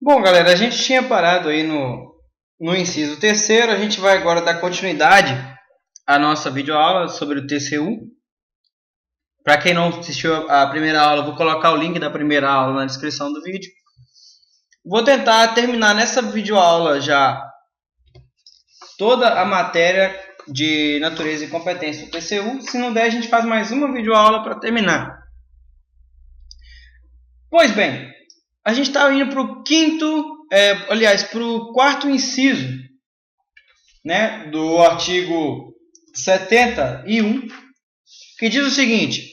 Bom, galera, a gente tinha parado aí no inciso terceiro, a gente vai agora dar continuidade à nossa videoaula sobre o TCU. Para quem não assistiu a primeira aula, eu vou colocar o link da primeira aula na descrição do vídeo. Vou tentar terminar nessa videoaula já toda a matéria de natureza e competência do TCU. Se não der, a gente faz mais uma videoaula para terminar. Pois bem, a gente está indo para o para o quarto inciso, né, do artigo 71, que diz o seguinte: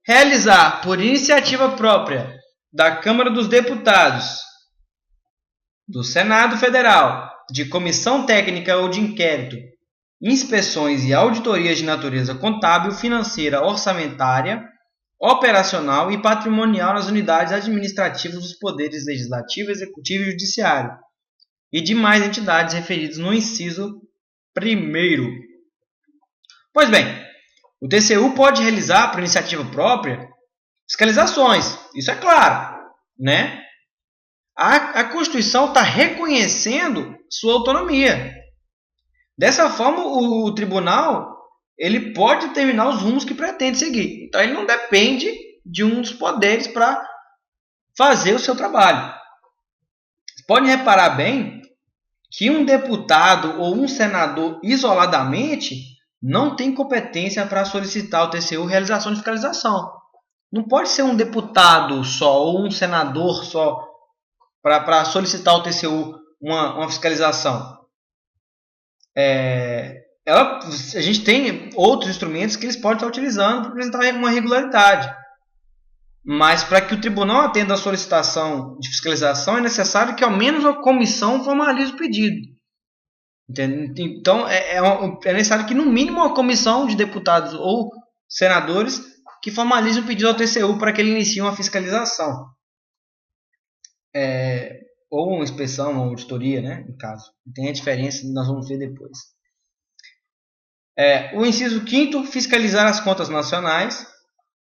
realizar por iniciativa própria da Câmara dos Deputados, do Senado Federal, de comissão técnica ou de inquérito, inspeções e auditorias de natureza contábil, financeira, orçamentária, operacional e patrimonial nas unidades administrativas dos poderes legislativo, executivo e judiciário e demais entidades referidas no inciso 1º. Pois bem, o TCU pode realizar, por iniciativa própria, fiscalizações, isso é claro, né? A Constituição está reconhecendo sua autonomia. Dessa forma, o tribunal ele pode determinar os rumos que pretende seguir. Então, ele não depende de um dos poderes para fazer o seu trabalho. Vocês podem reparar bem que um deputado ou um senador isoladamente não tem competência para solicitar ao TCU realização de fiscalização. Não pode ser um deputado só ou um senador só para solicitar ao TCU uma fiscalização. A gente tem outros instrumentos que eles podem estar utilizando para apresentar uma regularidade. Mas para que o tribunal atenda a solicitação de fiscalização é necessário que ao menos a comissão formalize o pedido. Entende? Então é necessário que no mínimo uma comissão de deputados ou senadores que formalize o pedido ao TCU para que ele inicie uma fiscalização. Ou uma inspeção, uma auditoria, né, no caso. Tem a diferença, nós vamos ver depois. O inciso 5º, fiscalizar as contas nacionais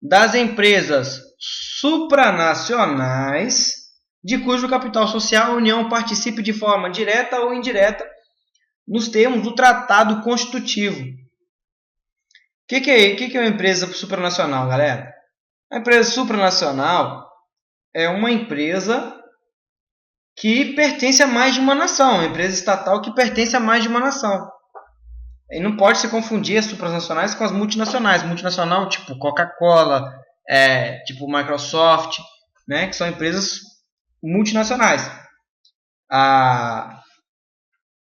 das empresas supranacionais de cujo capital social a União participe de forma direta ou indireta nos termos do Tratado Constitutivo. O que é uma empresa supranacional, galera? A empresa supranacional é uma empresa que pertence a mais de uma nação, uma empresa estatal que pertence a mais de uma nação. E não pode se confundir as supranacionais com as multinacionais. Multinacional tipo Coca-Cola, tipo Microsoft, né, que são empresas multinacionais.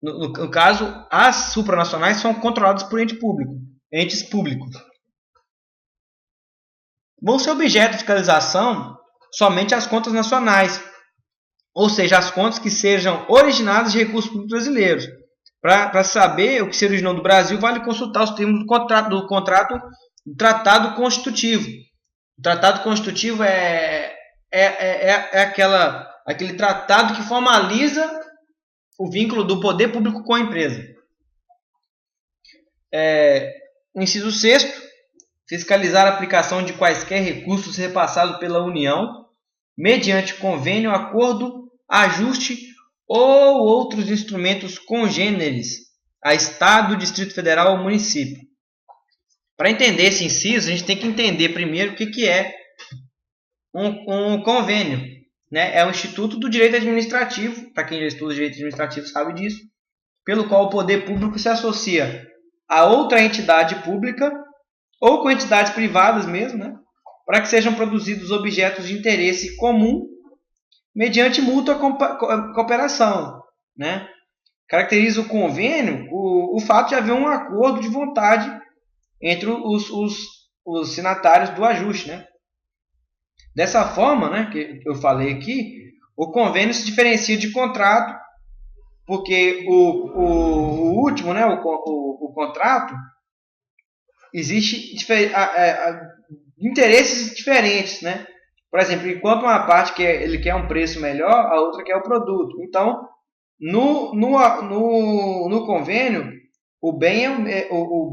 No caso, as supranacionais são controladas por entes públicos. Vão ser objeto de fiscalização somente as contas nacionais, ou seja, as contas que sejam originadas de recursos públicos brasileiros. Para saber o que se originou do Brasil, vale consultar os termos do Tratado Constitutivo. O Tratado Constitutivo é aquele tratado que formaliza o vínculo do poder público com a empresa. O inciso 6º, fiscalizar a aplicação de quaisquer recursos repassados pela União, mediante convênio, acordo, ajuste ou outros instrumentos congêneres a Estado, Distrito Federal ou município. Para entender esse inciso, a gente tem que entender primeiro o que é um convênio. Né? É o Instituto do Direito Administrativo, para quem já estuda direito administrativo sabe disso, pelo qual o poder público se associa a outra entidade pública ou com entidades privadas mesmo, né? Para que sejam produzidos objetos de interesse comum mediante mútua cooperação. Né? Caracteriza o convênio o fato de haver um acordo de vontade entre os signatários do ajuste. Né? Dessa forma, né, que eu falei aqui, o convênio se diferencia de contrato, porque o último, né, o contrato, existe interesses diferentes, né? Por exemplo, enquanto uma parte ele quer um preço melhor, a outra quer o produto. Então, no convênio, o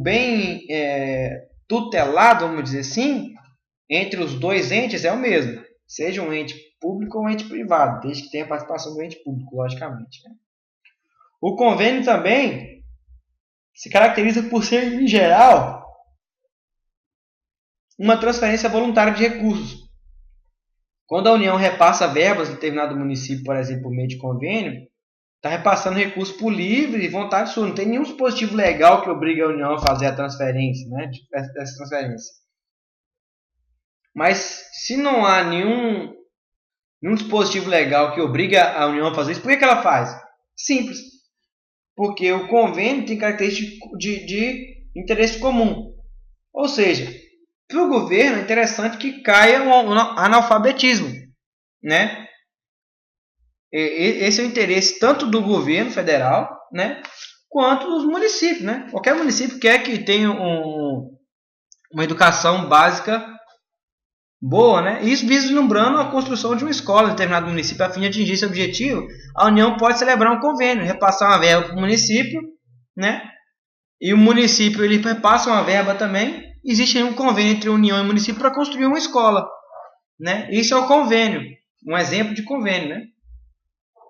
bem tutelado, vamos dizer assim, entre os dois entes é o mesmo. seja um ente público ou um ente privado, desde que tenha participação do ente público, logicamente, né? O convênio também se caracteriza por ser, em geral, uma transferência voluntária de recursos. Quando a União repassa verbas em determinado município, por exemplo, por meio de convênio, está repassando recursos por livre e vontade sua. Não tem nenhum dispositivo legal que obrigue a União a fazer a transferência, né, dessa transferência. Mas se não há nenhum dispositivo legal que obriga a União a fazer isso, por que ela faz? Simples. Porque o convênio tem característica de interesse comum. Ou seja, para o governo é interessante que caia um analfabetismo, né? Esse é o interesse tanto do governo federal, né, quanto dos municípios, né? Qualquer município quer que tenha uma educação básica boa, né? Isso vislumbrando a construção de uma escola em determinado município a fim de atingir esse objetivo. A União pode celebrar um convênio, repassar uma verba para o município, né? E o município ele repassa uma verba também. Existe um convênio entre a União e o município para construir uma escola, né? Isso é o convênio, um exemplo de convênio, né?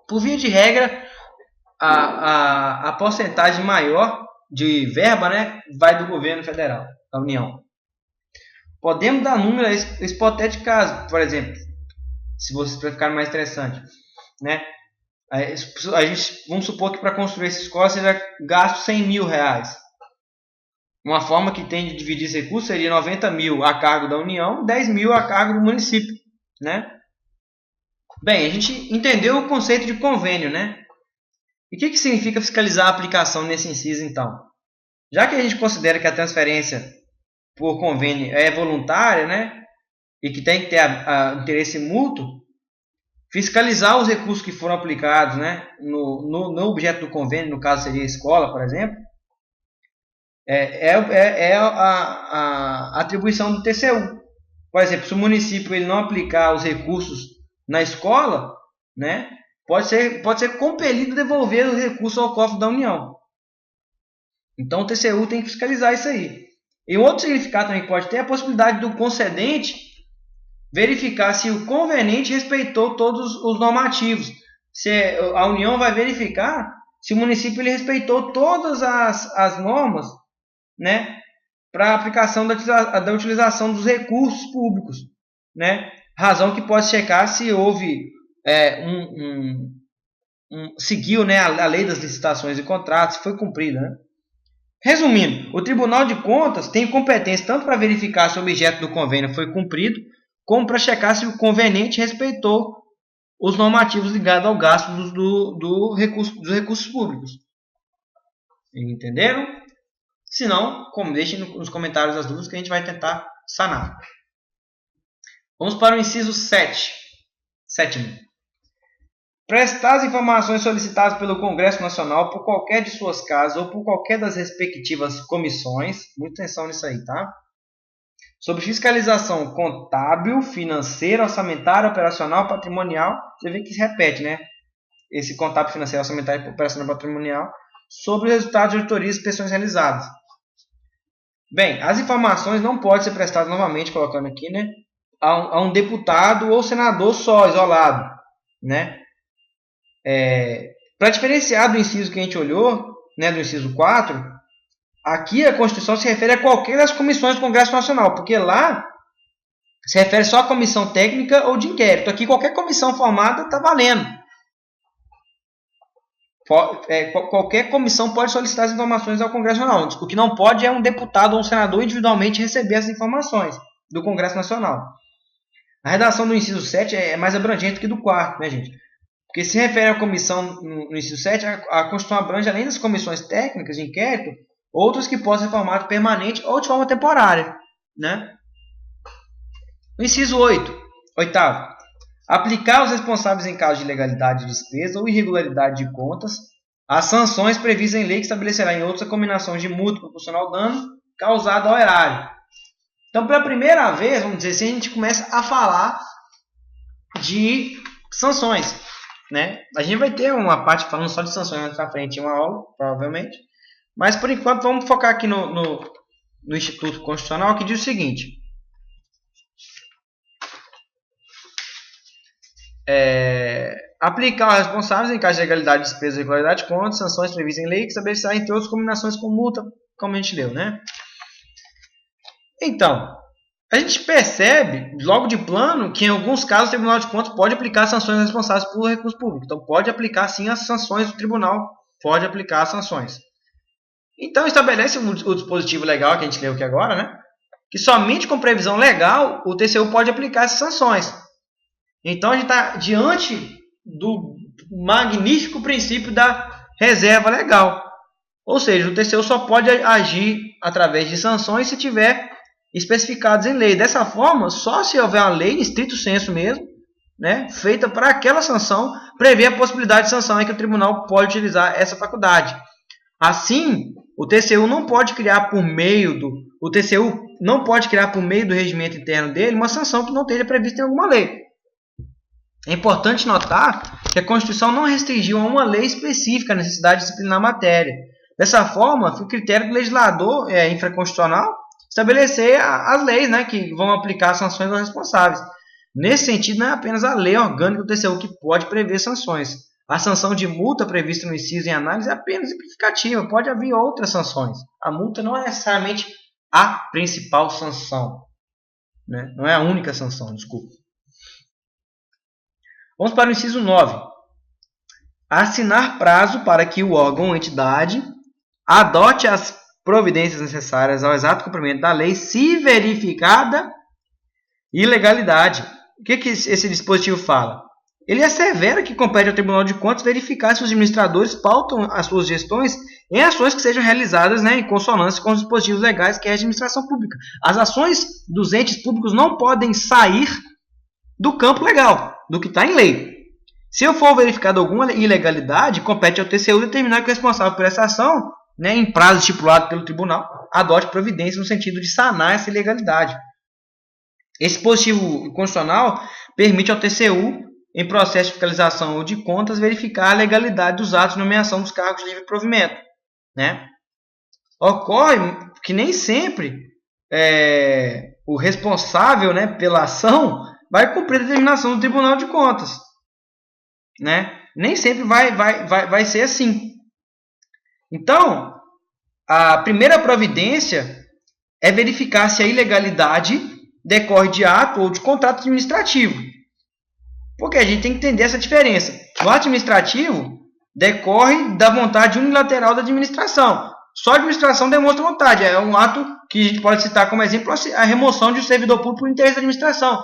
Por via de regra, a porcentagem maior de verba, né, vai do governo federal, da União. Podemos dar número a esse hipotético caso, por exemplo, se vocês para ficar mais interessante, né? Vamos supor que para construir essa escola seja gasto 100 mil reais. Uma forma que tem de dividir esse recurso seria 90 mil a cargo da União, 10 mil a cargo do município, né? Bem, a gente entendeu o conceito de convênio, né? E o que significa fiscalizar a aplicação nesse inciso, então? Já que a gente considera que a transferência por convênio é voluntária, né? E que tem que ter interesse mútuo, fiscalizar os recursos que foram aplicados, né, no objeto do convênio, no caso seria a escola, por exemplo, é a atribuição do TCU. Por exemplo, se o município ele não aplicar os recursos na escola, né, pode ser compelido a devolver os recursos ao cofre da União. Então o TCU tem que fiscalizar isso aí. E um outro significado também que pode ter é a possibilidade do concedente verificar se o conveniente respeitou todos os normativos. Se a União vai verificar se o município ele respeitou todas as normas, né, para a aplicação da utilização dos recursos públicos, né? Razão que pode checar se houve seguiu, né, a lei das licitações e contratos, se foi cumprida, né? Resumindo, o Tribunal de Contas tem competência tanto para verificar se o objeto do convênio foi cumprido, como para checar se o conveniente respeitou os normativos ligados ao gasto dos recursos públicos. Entenderam? Se não, deixem nos comentários as dúvidas que a gente vai tentar sanar. Vamos para o inciso 7. Sétimo. Prestar as informações solicitadas pelo Congresso Nacional por qualquer de suas casas ou por qualquer das respectivas comissões, muita atenção nisso aí, tá? Sobre fiscalização contábil, financeira, orçamentária, operacional, patrimonial, você vê que se repete, né? Esse contábil, financeiro, orçamentário, operacional, patrimonial, sobre os resultados de auditorias e inspeções realizadas. Bem, as informações não podem ser prestadas novamente, colocando aqui, né, a um deputado ou senador só, isolado, né? Para diferenciar do inciso que a gente olhou, né, do inciso 4, aqui a Constituição se refere a qualquer das comissões do Congresso Nacional, porque lá se refere só à comissão técnica ou de inquérito. Aqui qualquer comissão formada está valendo. Qualquer comissão pode solicitar as informações ao Congresso Nacional. O que não pode é um deputado ou um senador individualmente receber as informações do Congresso Nacional. A redação do inciso 7 é mais abrangente do que do 4, né, gente? Porque se refere à comissão no inciso 7, a Constituição abrange, além das comissões técnicas de inquérito, outras que possam ser formato permanente ou de forma temporária, né? O inciso 8. Oitavo. Aplicar aos responsáveis em caso de ilegalidade de despesa ou irregularidade de contas as sanções previstas em lei que estabelecerá em outras a combinação de multa proporcional ao dano causado ao erário. Então, pela primeira vez, vamos dizer assim, a gente começa a falar de sanções, né? A gente vai ter uma parte falando só de sanções mais pra frente, uma aula, provavelmente. Mas, por enquanto, vamos focar aqui no Instituto Constitucional, que diz o seguinte. aplicar aos responsáveis em caso de ilegalidade, despesa, irregularidade de contas, sanções previstas em lei que estabelecerá, entre outras, combinações com multa, como a gente leu, né? Então, a gente percebe, logo de plano, que em alguns casos o Tribunal de Contas pode aplicar sanções responsáveis por recurso público. Então, pode aplicar sim as sanções do tribunal, pode aplicar as sanções. Então, estabelece o dispositivo legal que a gente leu aqui agora, né? Que somente com previsão legal o TCU pode aplicar essas sanções. Então, a gente está diante do magnífico princípio da reserva legal. Ou seja, o TCU só pode agir através de sanções se tiver especificados em lei. Dessa forma, só se houver uma lei, em estrito senso mesmo, né, feita para aquela sanção, prevê a possibilidade de sanção em que o tribunal pode utilizar essa faculdade. Assim, o TCU não pode criar por meio do regimento interno dele uma sanção que não esteja prevista em alguma lei. É importante notar que a Constituição não restringiu a uma lei específica a necessidade de disciplinar a matéria. Dessa forma, foi o critério do legislador infraconstitucional estabelecer as leis, né, que vão aplicar sanções aos responsáveis. Nesse sentido, não é apenas a lei orgânica do TCU que pode prever sanções. A sanção de multa prevista no inciso em análise é apenas simplificativa, pode haver outras sanções. A multa não é necessariamente a principal sanção, né? Não é a única sanção, desculpa. Vamos para o inciso 9. Assinar prazo para que o órgão ou entidade adote as providências necessárias ao exato cumprimento da lei, se verificada ilegalidade. O que esse dispositivo fala? Ele assevera que compete ao Tribunal de Contas verificar se os administradores pautam as suas gestões em ações que sejam realizadas, né, em consonância com os dispositivos legais que é a administração pública. As ações dos entes públicos não podem sair do campo legal, do que está em lei. Se eu for verificado alguma ilegalidade, compete ao TCU determinar que o responsável por essa ação, né, em prazo estipulado pelo tribunal, adote providência no sentido de sanar essa ilegalidade. Esse dispositivo constitucional permite ao TCU, em processo de fiscalização ou de contas, verificar a legalidade dos atos de nomeação dos cargos de livre provimento, né? Ocorre que nem sempre o responsável, né, pela ação vai cumprir a determinação do Tribunal de Contas, né? Nem sempre vai ser assim. Então, a primeira providência é verificar se a ilegalidade decorre de ato ou de contrato administrativo. Porque a gente tem que entender essa diferença. O ato administrativo decorre da vontade unilateral da administração. Só a administração demonstra vontade. É um ato que a gente pode citar como exemplo a remoção de um servidor público por interesse da administração.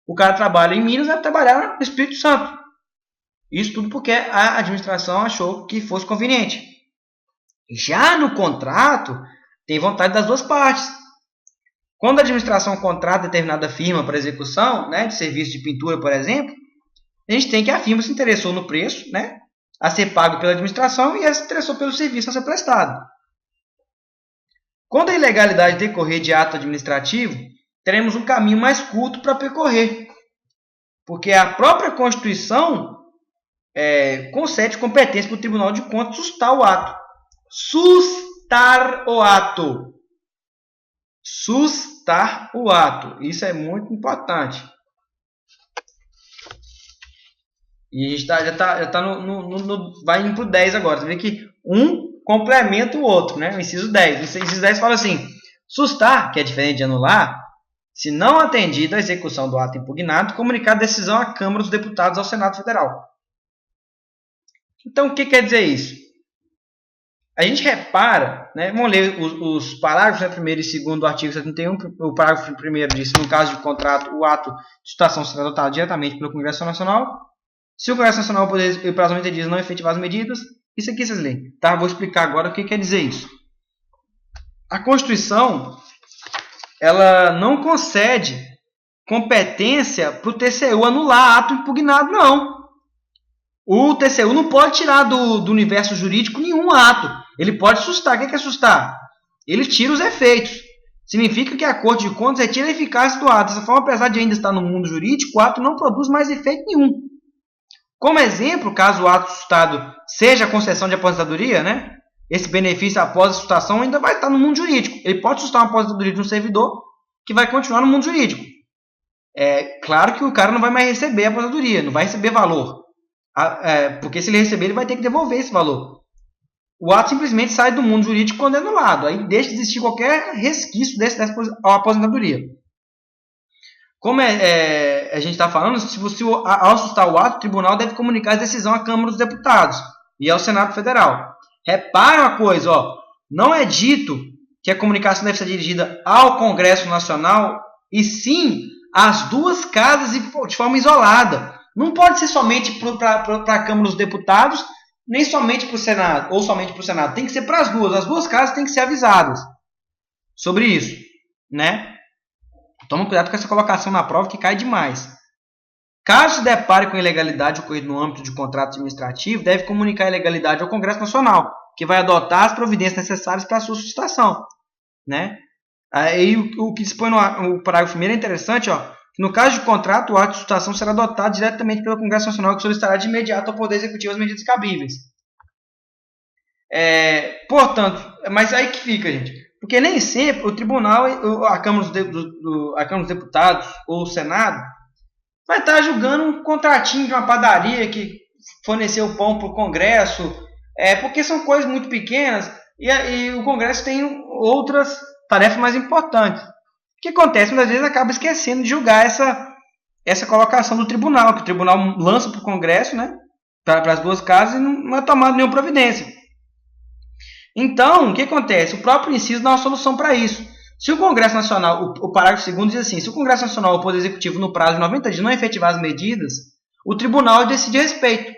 O cara trabalha em Minas, vai trabalhar no Espírito Santo. Isso tudo porque a administração achou que fosse conveniente. Já no contrato, tem vontade das duas partes. Quando a administração contrata determinada firma para execução, né, de serviço de pintura, por exemplo, a gente tem que a firma se interessou no preço, né, a ser pago pela administração e ela se interessou pelo serviço a ser prestado. Quando a ilegalidade decorrer de ato administrativo, teremos um caminho mais curto para percorrer, porque a própria Constituição concede competência para o Tribunal de Contas sustar o ato. Sustar o ato. Sustar o ato. Isso é muito importante. E a gente já tá vai indo para o 10 agora. Você vê que um complementa o outro, né? O inciso 10. O inciso 10 fala assim: sustar, que é diferente de anular, se não atendido à execução do ato impugnado, comunicar a decisão à Câmara dos Deputados ao Senado Federal. Então, o que quer dizer isso? A gente repara, né, vamos ler os parágrafos, né, primeiro e segundo do artigo 71. O parágrafo primeiro diz: no caso de contrato, o ato de situação será adotado diretamente pelo Congresso Nacional. Se o Congresso Nacional poder, em prazo de 90 dias, não efetivar as medidas, isso aqui vocês leem. Tá? Vou explicar agora o que quer dizer isso. A Constituição, ela não concede competência para o TCU anular ato impugnado, não. O TCU não pode tirar do universo jurídico nenhum ato. Ele pode sustar. O que é sustar? Ele tira os efeitos. Significa que a Corte de Contas retira a eficácia do ato. Dessa forma, apesar de ainda estar no mundo jurídico, o ato não produz mais efeito nenhum. Como exemplo, caso o ato sustado seja a concessão de aposentadoria, né, esse benefício após a sustação ainda vai estar no mundo jurídico. Ele pode sustar uma aposentadoria de um servidor que vai continuar no mundo jurídico. É claro que o cara não vai mais receber a aposentadoria, não vai receber valor. Porque se ele receber, ele vai ter que devolver esse valor. O ato simplesmente sai do mundo jurídico quando é anulado. Aí deixa de existir qualquer resquício dessa aposentadoria. Como a gente está falando, se você, ao sustar o ato, o tribunal deve comunicar a decisão à Câmara dos Deputados e ao Senado Federal. Repara uma coisa, não é dito que a comunicação deve ser dirigida ao Congresso Nacional e sim às duas casas de forma isolada. Não pode ser somente para a Câmara dos Deputados, nem somente para o Senado, ou somente para o Senado. Tem que ser para as duas. As duas casas têm que ser avisadas sobre isso, né? Toma cuidado com essa colocação na prova que cai demais. Caso se depare com ilegalidade ocorrida no âmbito de contrato administrativo, deve comunicar a ilegalidade ao Congresso Nacional, que vai adotar as providências necessárias para a sua suscitação, né? Aí o que dispõe no parágrafo 1º é interessante, que no caso de contrato, o ato de suscitação será adotado diretamente pelo Congresso Nacional, que solicitará de imediato ao Poder Executivo as medidas cabíveis. Portanto, mas aí que fica, gente. Porque nem sempre o tribunal, a Câmara dos Deputados ou o Senado vai estar julgando um contratinho de uma padaria que forneceu pão para o Congresso, porque são coisas muito pequenas e o Congresso tem outras tarefas mais importantes. O que acontece? Muitas vezes acaba esquecendo de julgar essa colocação do tribunal, que o tribunal lança para o Congresso, né, para as duas casas, e não é tomado nenhuma providência. Então, o que acontece? O próprio inciso dá uma solução para isso. Se o Congresso Nacional, o parágrafo 2º diz assim, se o Congresso Nacional ou o Poder Executivo no prazo de 90 dias não efetivar as medidas, o tribunal decide a respeito.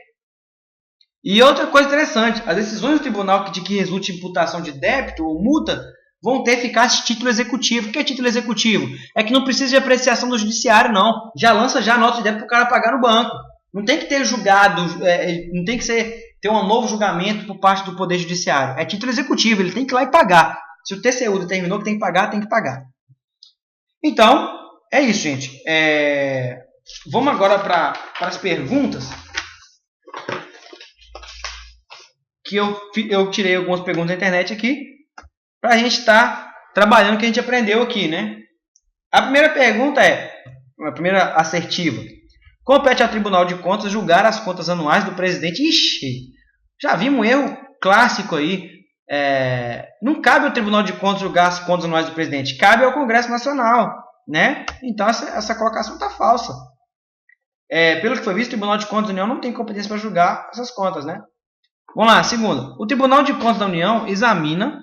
E outra coisa interessante, as decisões do tribunal de que resulte imputação de débito ou multa vão ter eficácia de título executivo. O que é título executivo? É que não precisa de apreciação do judiciário, não. Já lança já a nota de débito para o cara pagar no banco. Não tem que ter julgado, não tem que ter um novo julgamento por parte do Poder Judiciário. É título executivo, ele tem que ir lá e pagar. Se o TCU determinou que tem que pagar, tem que pagar. Então, é isso, gente. Vamos agora para as perguntas. Que eu tirei algumas perguntas da internet aqui, para a gente estar trabalhando o que a gente aprendeu aqui, né? A primeira pergunta a primeira assertiva. Compete ao Tribunal de Contas julgar as contas anuais do presidente. Ixi, já vimos um erro clássico aí. Não cabe ao Tribunal de Contas julgar as contas anuais do presidente. Cabe ao Congresso Nacional, né? Então essa colocação está falsa. Pelo que foi visto, o Tribunal de Contas da União não tem competência para julgar essas contas, né? Vamos lá, segunda. O Tribunal de Contas da União examina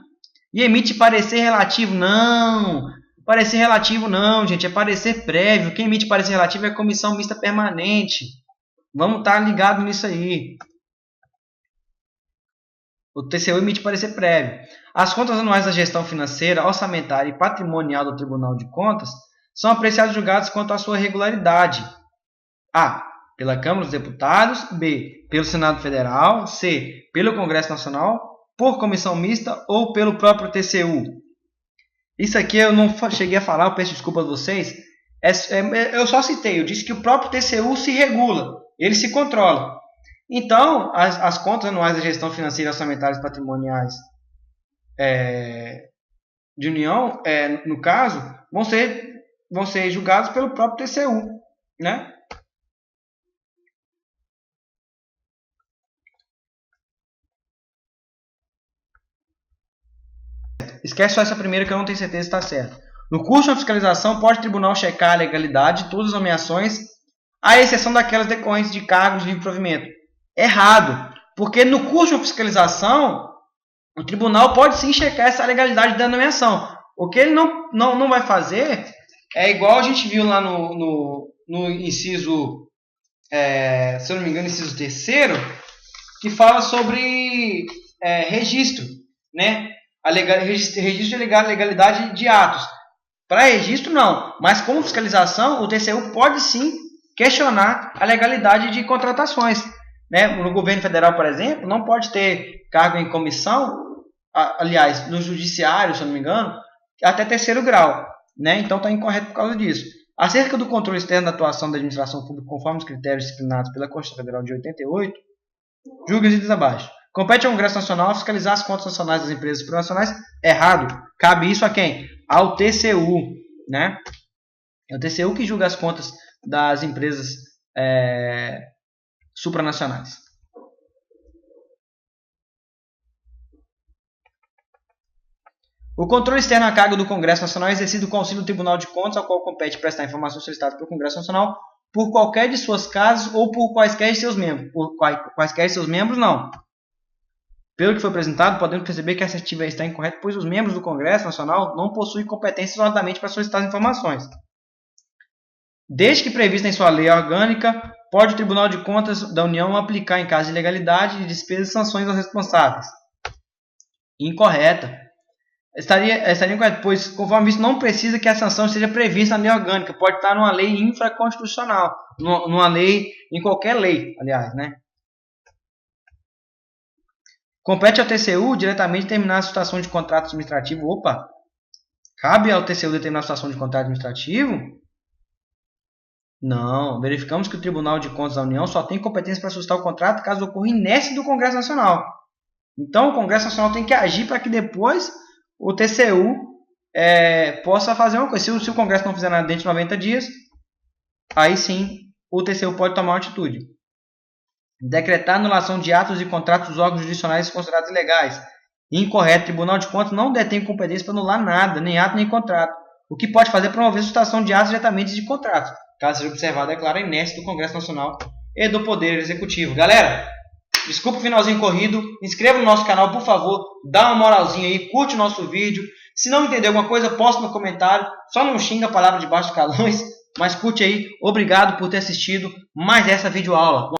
e emite parecer relativo. Não! Parecer relativo não, gente. É parecer prévio. Quem emite parecer relativo é a Comissão Mista Permanente. Vamos estar ligados nisso aí. O TCU emite parecer prévio. As contas anuais da gestão financeira, orçamentária e patrimonial do Tribunal de Contas são apreciadas e julgadas quanto à sua regularidade. A. Pela Câmara dos Deputados. B. Pelo Senado Federal. C. Pelo Congresso Nacional. Por comissão mista ou pelo próprio TCU. Isso aqui eu não cheguei a falar, eu peço desculpa a vocês. Eu só citei, eu disse que o próprio TCU se regula, ele se controla. Então, as contas anuais da gestão financeira, orçamentárias e patrimoniais de União, no caso, vão ser julgados pelo próprio TCU, né? Esquece só essa primeira que eu não tenho certeza se está certo. No curso de fiscalização, pode o tribunal checar a legalidade de todas as nomeações, à exceção daquelas decorrentes de cargos de livre provimento. Errado, porque no curso de fiscalização, o tribunal pode sim checar essa legalidade da nomeação. O que ele não vai fazer é igual a gente viu lá no inciso, se eu não me engano, inciso 3º, que fala sobre registro, né? Registro de legalidade de atos. Para registro, não. Mas como fiscalização, o TCU pode sim questionar a legalidade de contratações. Né? No governo federal, por exemplo, não pode ter cargo em comissão, aliás, no judiciário, se eu não me engano, até 3º grau. Né? Então está incorreto por causa disso. Acerca do controle externo da atuação da administração pública conforme os critérios disciplinados pela Constituição Federal de 88, julgue os itens abaixo. Compete ao Congresso Nacional fiscalizar as contas nacionais das empresas supranacionais. Errado. Cabe isso a quem? Ao TCU, né? É o TCU que julga as contas das empresas supranacionais. O controle externo à cargo do Congresso Nacional é exercido com auxílio do Tribunal de Contas, ao qual compete prestar informações solicitadas pelo Congresso Nacional por qualquer de suas casas ou por quaisquer de seus membros. Por quaisquer de seus membros, não. Pelo que foi apresentado, podemos perceber que essa estimativa está incorreta, pois os membros do Congresso Nacional não possuem competências exatamente para solicitar as informações. Desde que prevista em sua lei orgânica, pode o Tribunal de Contas da União aplicar, em caso de ilegalidade, de despesas e sanções aos responsáveis. Incorreta. Estaria incorreto, pois, conforme isso, não precisa que a sanção esteja prevista na lei orgânica. Pode estar numa lei infraconstitucional, numa lei, em qualquer lei, aliás, né? Compete ao TCU diretamente determinar a situação de contrato administrativo. Opa! Cabe ao TCU determinar a situação de contrato administrativo? Não. Verificamos que o Tribunal de Contas da União só tem competência para suscitar o contrato caso ocorra inércia do Congresso Nacional. Então, o Congresso Nacional tem que agir para que depois o TCU possa fazer uma coisa. Se o Congresso não fizer nada dentro de 90 dias, aí sim o TCU pode tomar uma atitude. Decretar anulação de atos e contratos dos órgãos jurisdicionais considerados ilegais. Incorreto. O Tribunal de Contas não detém competência para anular nada, nem ato nem contrato. O que pode fazer é promover a suscitação de atos diretamente de contratos, caso seja observada, é claro, a inércia do Congresso Nacional e do Poder Executivo. Galera, desculpa o finalzinho corrido, inscreva no nosso canal, por favor, dá uma moralzinha aí, curte o nosso vídeo. Se não entendeu alguma coisa, posta no comentário, só não xinga a palavra de baixo calões, mas curte aí. Obrigado por ter assistido mais essa videoaula.